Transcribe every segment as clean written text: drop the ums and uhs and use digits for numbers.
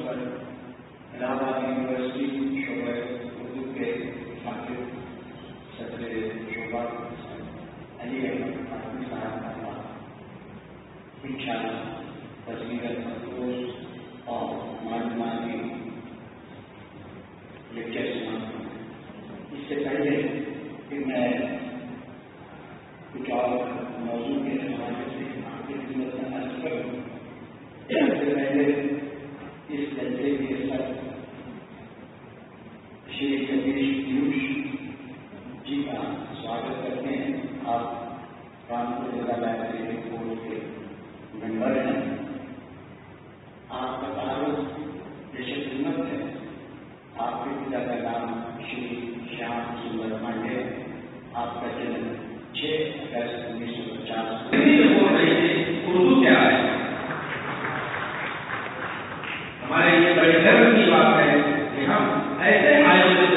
पर इलाहाबाद यूनिवर्सिटी शोबे उर्दू के छात्र सदर शोभा अली अहमद आदमी साहब का इंशाअल्लाह तस्वीर मखसूस और मालूमाती लेक्चर सुनाता हूँ। इससे पहले कि मैं कुछ और मौजूद के हवाले से आपकी खिदमत में अर्ज करूँ, इससे पहले इस जलसे के सर श्री सतीश पीयूष जी का स्वागत करते हैं। आप रामपुर जिला लाइब्रेरी बोर्ड के मेंबर हैं। आपका तारुफ पेशे खिदमत है। आपके पिता का नाम श्री श्याम सुंदर पांडे, आपका जन्म 6 अगस्त 1950। उर्दू क्या है? हमारे लिए बड़े गर्व की बात है कि हम ऐसे आयोजित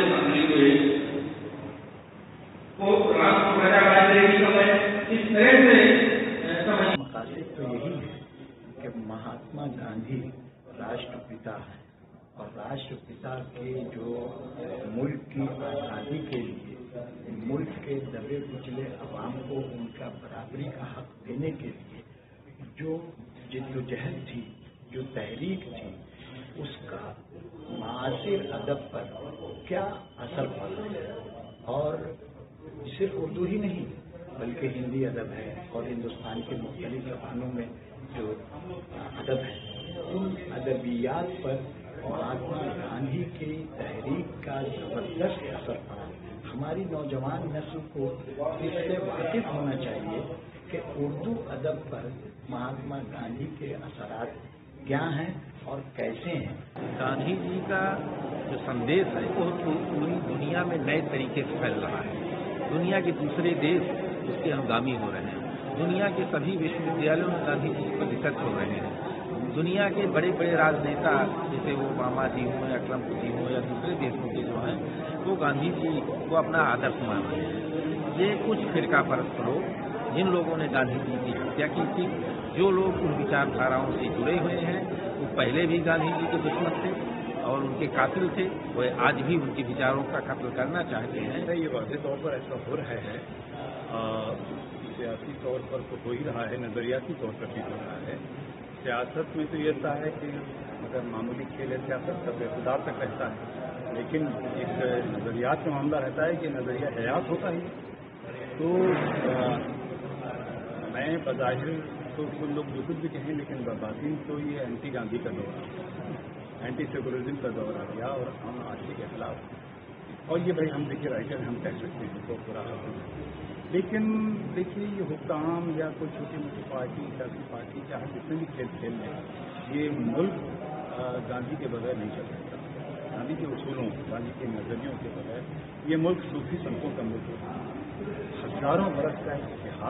हुए को राष्ट्र प्रजा लाइब्रेरी समय इस तरह से मकासद तो यही है कि महात्मा गांधी राष्ट्रपिता हैं और राष्ट्रपिता के जो मुल्क की आज़ादी के लिए, मुल्क के दबे कुचले अवाम को उनका बराबरी का हक देने के लिए जो जिद्दोजहद थी, जो तहरीक थी, उसका मासिर अदब पर क्या असर पड़ा। और सिर्फ उर्दू ही नहीं बल्कि हिंदी अदब है और हिंदुस्तान के मुख्तलिफ ज़बानों में जो अदब है, उन अदबियात पर महात्मा गांधी की तहरीक का ज़बरदस्त असर पड़ा। हमारी नौजवान नस्ल को इससे वाकिफ होना चाहिए कि उर्दू अदब पर महात्मा गांधी के असरात क्या हैं और कैसे हैं। गांधी जी का जो संदेश है वो पूरी दुनिया में नए तरीके से फैल रहा है। दुनिया के दूसरे देश उसके अनुगामी हो रहे हैं। दुनिया के सभी विश्वविद्यालयों में गांधी जी पर रिसर्च हो रहे हैं। दुनिया के बड़े बड़े राजनेता जैसे वो ओबामा जी हों या ट्रंप जी हों या दूसरे देशों के जो हैं, वो गांधी जी को अपना आदर्श मान रहे हैं। ये कुछ फिरका परस्त लोग, जिन लोगों ने गांधी जी की हत्या की थी, जो लोग उन विचारधाराओं से जुड़े हुए हैं, वो पहले भी गांधी जी के दुश्मन थे और उनके कातिल थे, वो आज भी उनके विचारों का कत्ल करना चाहते हैं। ये वाज़ेह तौर पर ऐसा हो रहा है, सियासी तौर पर तो हो ही रहा है, नज़रियाती तौर पर भी हो रहा है। सियासत में तो ये रहता है कि अगर मामूली खेल है सियासत का तो इक़्तिदार तक रहता है, लेकिन एक नज़रियात का मामला रहता है कि नज़रिया हयात होता है। तो मैं बज़ाहिर तो कुछ लोग जो कुछ भी कहें, लेकिन बातिन तो ये एंटी गांधी का दौर आ गया, एंटी सेकुलरिज्म का दौर आ गया और हम आशी के खिलाफ। और ये भाई हम देखिए राइटर हम कह सकते हैं तो पूरा, लेकिन देखिए ये हुक्काम या कोई छोटी मोटी पार्टी, सियासी पार्टी, चाहे जितने भी खेल खेल लें, ये मुल्क गांधी के बगैर नहीं चल सकता। गांधी के उसूलों, गांधी के नज़रियों के बगैर ये मुल्क सूफी संतों का मुल्क है। हजारों बरस का इतिहास